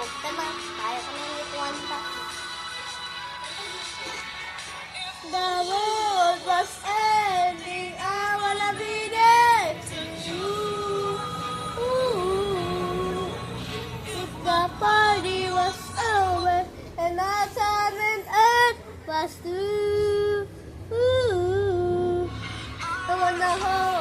Huwag ka na. Kaya ko na yung pa. The world was ending. I wanna be next to you. Ooh. If the party was over and our time and earth was through. Ooh. I wanna hold